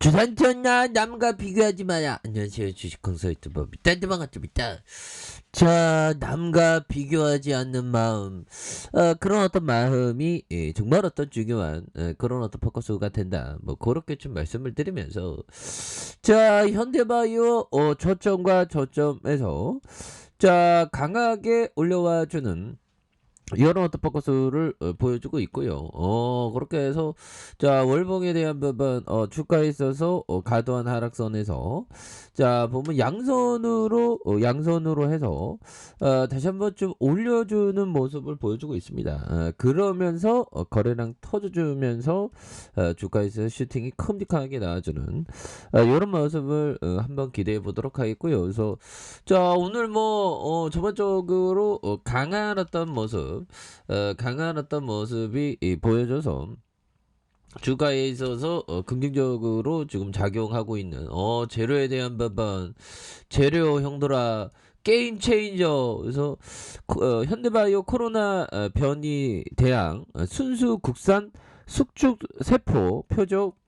주산전나 남과 비교하지 마라. 안녕하세요, 주식kon설 유튜버 밑단데 반갑습니다. 자, 남과 비교하지 않는 마음, 그런 어떤 마음이 정말 어떤 중요한 그런 어떤 포커스가 된다. 뭐 그렇게 좀 말씀을 드리면서, 자, 현대바이오 저점과 저점에서 자 강하게 올려와주는 이런 어떤 포커스를 보여주고 있고요. 그렇게 해서 자 월봉에 대한 부분 주가에 있어서 과도한 하락선에서 자 보면 양선으로 해서 다시 한번 좀 올려주는 모습을 보여주고 있습니다. 그러면서 거래량 터져주면서 주가에서 슈팅이 큼직하게 나와주는 이런 모습을 한번 기대해 보도록 하겠고요. 그래서 자 오늘 뭐 전반적으로 강한 어떤 모습 강한 어떤 모습이 보여져서 주가에 있어서 긍정적으로 지금 작용하고 있는 재료에 대한 부분 재료 형들아 게임 체인저. 그래서 현대바이오 코로나 변이 대항 순수 국산 숙주 세포 표적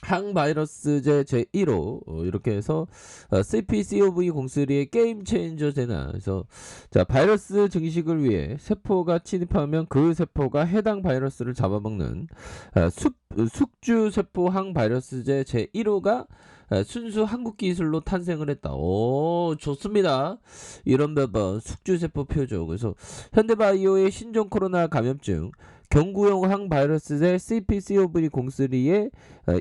항바이러스제 제1호 이렇게 해서 CPCOV03의 게임 체인저 되나. 그래서 자 바이러스 증식을 위해 세포가 침입하면 그 세포가 해당 바이러스를 잡아먹는 숙주 세포 항바이러스제 제1호가 순수 한국 기술로 탄생을 했다. 오 좋습니다. 이런 부분 숙주세포 표적. 그래서 현대바이오의 신종 코로나 감염증 경구용 항바이러스제 CPCOV03의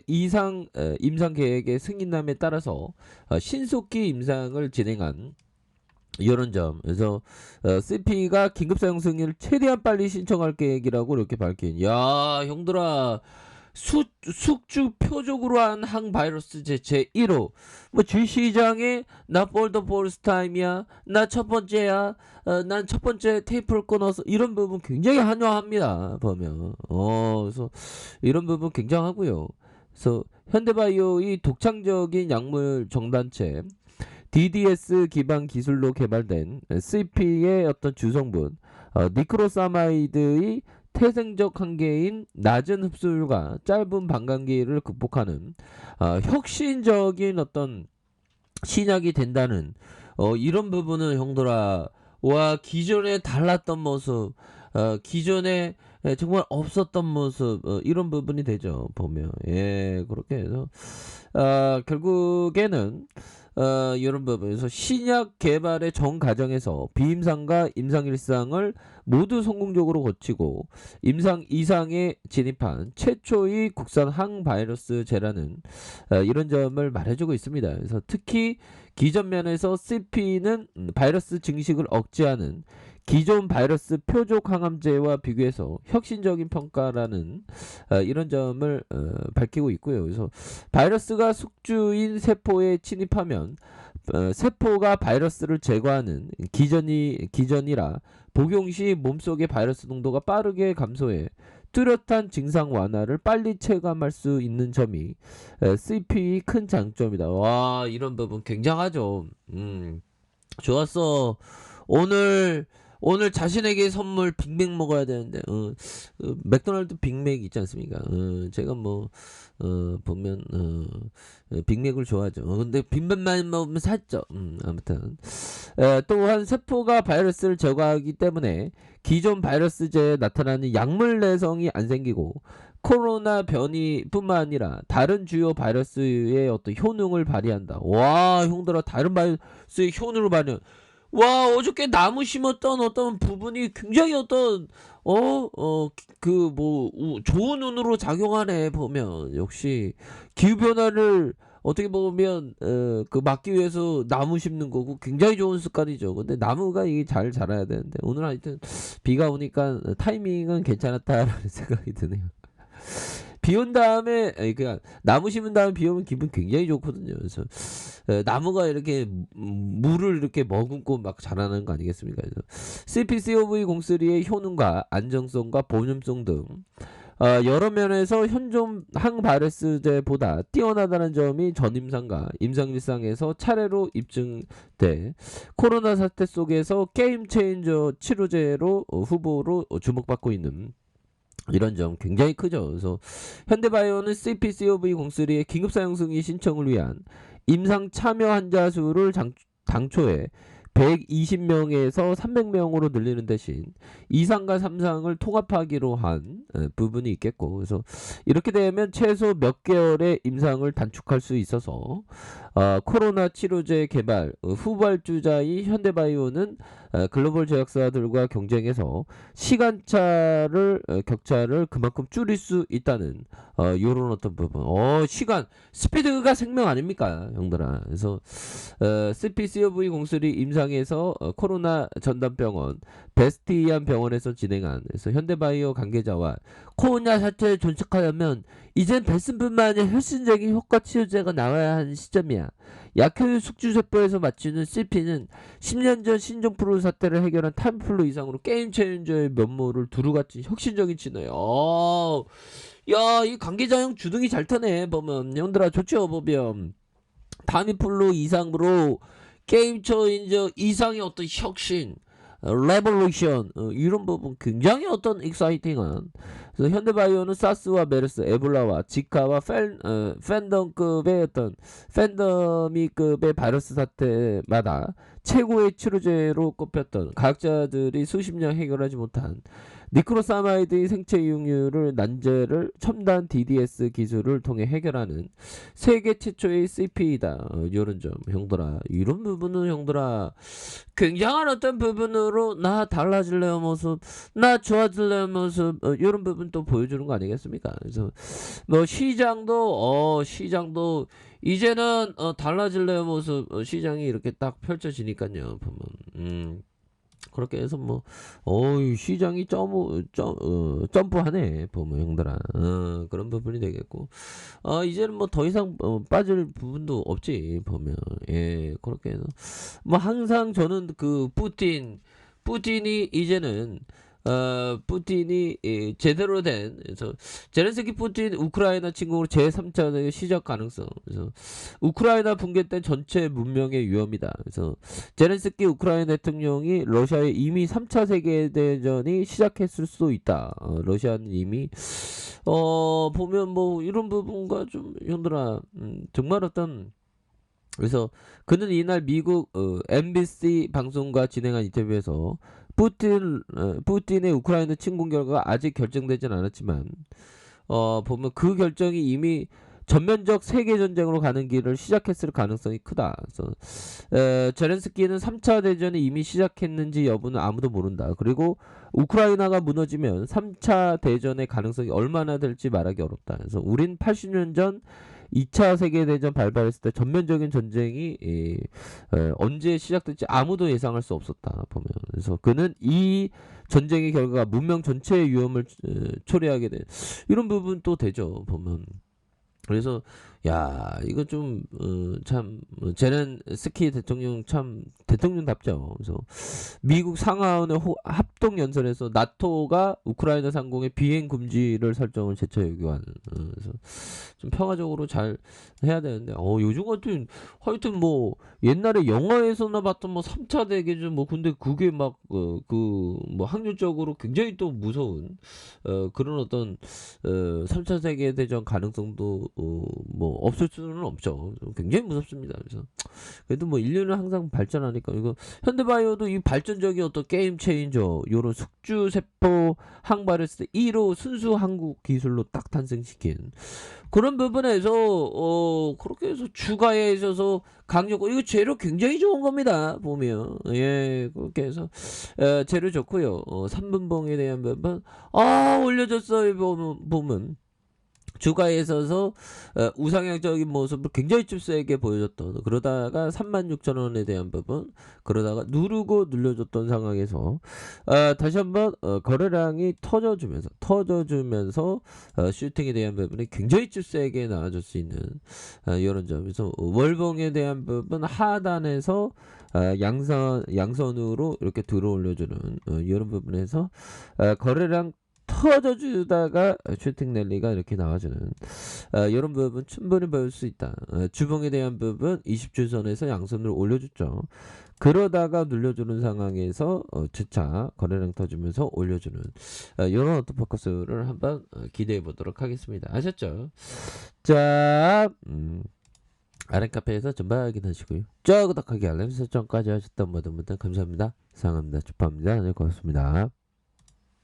임상 계획의 승인함에 따라서 신속히 임상을 진행한 이런 점. 그래서 CP가 긴급 사용 승인을 최대한 빨리 신청할 계획이라고 이렇게 밝힌. 야 형들아 숙주 표적으로 한 항바이러스 제1호 뭐 주시장에 나 for the first time이야, 나 첫 번째야, 난 첫 번째 테이프를 끊어서 이런 부분 굉장히 한화합니다 보면. 그래서 이런 부분 굉장하고요. 그래서 현대바이오의 독창적인 약물 정단체 DDS 기반 기술로 개발된 CP의 어떤 주성분 니크로사마이드의 태생적 한계인 낮은 흡수율과 짧은 방광기를 극복하는 혁신적인 어떤 신약이 된다는 이런 부분은 형들아 와 기존에 달랐던 모습 기존에 정말 없었던 모습 이런 부분이 되죠 보면. 예 그렇게 해서 결국에는 이런 부분에서 신약 개발의 전 과정에서 비임상과 임상 일상을 모두 성공적으로 거치고 임상 이상에 진입한 최초의 국산 항바이러스제라는 이런 점을 말해주고 있습니다. 그래서 특히 기존 면에서 CP는 바이러스 증식을 억제하는 기존 바이러스 표적 항암제와 비교해서 혁신적인 평가라는 이런 점을 밝히고 있고요. 그래서 바이러스가 숙주인 세포에 침입하면 세포가 바이러스를 제거하는 기전이라 복용 시 몸속의 바이러스 농도가 빠르게 감소해 뚜렷한 증상 완화를 빨리 체감할 수 있는 점이 CP의 큰 장점이다. 와 이런 부분 굉장하죠. 좋았어. 오늘 자신에게 선물 빅맥 먹어야 되는데 맥도날드 빅맥 있지 않습니까? 제가 뭐 보면 빅맥을 좋아하죠. 근데 빅맥만 먹으면 살쪄. 아무튼 또한 세포가 바이러스를 제거하기 때문에 기존 바이러스제에 나타나는 약물 내성이 안 생기고 코로나 변이뿐만 아니라 다른 주요 바이러스의 어떤 효능을 발휘한다. 와 형들아 다른 바이러스의 효능을 발휘. 와 어저께 나무 심었던 어떤 부분이 굉장히 어떤 그 뭐 좋은 운으로 작용하네 보면. 역시 기후 변화를 어떻게 보면 그 막기 위해서 나무 심는 거고 굉장히 좋은 습관이죠. 근데 나무가 이게 잘 자라야 되는데 오늘 하여튼 비가 오니까 타이밍은 괜찮았다라는 생각이 드네요. 비 온 다음에 그냥 나무 심은 다음에 비 오면 기분 굉장히 좋거든요. 그래서 나무가 이렇게 물을 이렇게 머금고 막 자라는 거 아니겠습니까? 그래서 CPCOV03의 효능과 안정성과 보존성 등 여러 면에서 현존 항바이러스제보다 뛰어나다는 점이 전임상과 임상일상에서 차례로 입증돼 코로나 사태 속에서 게임 체인저 치료제로 후보로 주목받고 있는 이런 점 굉장히 크죠. 그래서 현대바이오는 CPCOV03의 긴급 사용 승인 신청을 위한 임상 참여 환자 수를 당초에 120명에서 300명으로 늘리는 대신 2상과 3상을 통합하기로 한 부분이 있겠고, 그래서 이렇게 되면 최소 몇 개월의 임상을 단축할 수 있어서 코로나 치료제 개발 후발주자인 현대바이오는 글로벌 제약사들과 경쟁해서 시간차를 격차를 그만큼 줄일 수 있다는 요런 어떤 부분. 시간 스피드가 생명 아닙니까, 형들아. 그래서 CPCOV03 임상에서 코로나 전담병원 베스티안 병원에서 진행한, 그래서 현대바이오 관계자와 코로나 사태를 종식하려면 이젠 베슨뿐만 아니라 혈신적인 효과 치료제가 나와야 하는 시점이야. 약효율 숙주세포에서 맞추는 CP는 10년 전 신종플루 사태를 해결한 타임플루 이상으로 게임 체인저의 면모를 두루같이 혁신적인 진화야. 야, 이 관계자 형 주둥이 잘 타네. 보면 형들아 좋죠. 보면 타임플루 이상으로 게임 체인저 이상의 어떤 혁신, 레볼루션, 이런 부분 굉장히 어떤 익사이팅한. 그래서 현대바이오는 사스와 메르스, 에볼라와 지카와 팬덤급의 어떤 팬더미급의 바이러스 사태마다 최고의 치료제로 꼽혔던, 과학자들이 수십 년 해결하지 못한 니크로사마이드의 생체 이용률을 난제를 첨단 DDS 기술을 통해 해결하는 세계 최초의 CP이다. 이런 점, 형들아, 이런 부분은 형들아 굉장한 어떤 부분으로 나 달라질래요 모습, 나 좋아질래요 모습, 이런 부분 또 보여주는 거 아니겠습니까? 그래서 뭐 시장도 이제는 달라질래요 모습, 시장이 이렇게 딱 펼쳐지니까요. 보면 그렇게 해서 뭐 시장이 점프하네 보면, 형들아. 그런 부분이 되겠고, 이제는 뭐 더 이상 빠질 부분도 없지 보면. 예, 그렇게 해서 뭐 항상 저는 그 푸틴이 이제는 푸틴이 제대로 된, 그래서 제렌스키 푸틴 우크라이나 침공으로 제3차 시작 가능성, 그래서 우크라이나 붕괴 때 전체 문명의 위험이다. 그래서 제렌스키 우크라이나 대통령이 러시아에 이미 3차 세계대전이 시작했을 수도 있다. 러시아는 이미 보면 뭐 이런 부분과 좀, 형들아, 정말 어떤, 그래서 그는 이날 미국 MBC 방송과 진행한 인터뷰에서 푸틴의 우크라이나 침공 결과가 아직 결정되진 않았지만 보면 그 결정이 이미 전면적 세계 전쟁으로 가는 길을 시작했을 가능성이 크다. 그래서 제렌스키는 3차 대전이 이미 시작했는지 여부는 아무도 모른다. 그리고 우크라이나가 무너지면 3차 대전의 가능성이 얼마나 될지 말하기 어렵다. 그래서 우린 80년 전 2차 세계대전 발발했을 때 전면적인 전쟁이 언제 시작될지 아무도 예상할 수 없었다 보면. 그래서 그는 이 전쟁의 결과가 문명 전체의 위험을 초래하게 된, 이런 부분 또 되죠 보면. 그래서 야, 이거 좀 참 제렌스키 대통령 참 대통령답죠. 그래서 미국 상하원의 합동 연설에서 나토가 우크라이나 상공의 비행 금지를 설정을 재차 요구하는, 그래서 좀 평화적으로 잘 해야 되는데, 요즘 같은, 하여튼 뭐 옛날에 영화에서나 봤던 뭐 3차 대계전 뭐, 근데 그게 막 뭐 확률적으로 굉장히 또 무서운 그런 어떤 3차 세계대전 가능성도 뭐 없을 수는 없죠. 굉장히 무섭습니다. 그래서 그래도 뭐 인류는 항상 발전하니까, 이거 현대바이오도 이 발전적인 어떤 게임 체인저, 요런 숙주세포 항바이러스 1호 순수 한국 기술로 딱 탄생시킨 그런 부분에서 그렇게 해서 주가에 있어서 강력, 이거 재료 굉장히 좋은 겁니다 보면. 예, 그렇게 해서 재료 좋고요. 3분봉에 대한 부분 올려줬어요 보면 주가에 있어서 우상향적인 모습을 굉장히 좀 세게 보여줬던, 그러다가 36,000원에 대한 부분, 그러다가 누르고 눌려줬던 상황에서 다시 한번 거래량이 터져주면서 슈팅에 대한 부분이 굉장히 좀 세게 나와줄 수 있는 이런 점에서 월봉에 대한 부분 하단에서 양선으로 이렇게 들어올려주는 이런 부분에서 거래량 터져주다가 슈팅 랠리가 이렇게 나와주는 이런 부분 충분히 배울 수 있다. 주봉에 대한 부분 20주선에서 양손을 올려줬죠. 그러다가 눌려주는 상황에서 주차 거래량 터지면서 올려주는 이런 오토포커스를 한번 기대해 보도록 하겠습니다. 아셨죠? 자, 아랫카페에서 전방 확인하시고요. 저 구독하기 알람 설정까지 하셨던 모든 분들 감사합니다. 사랑합니다. 축하합니다. 네, 고맙습니다.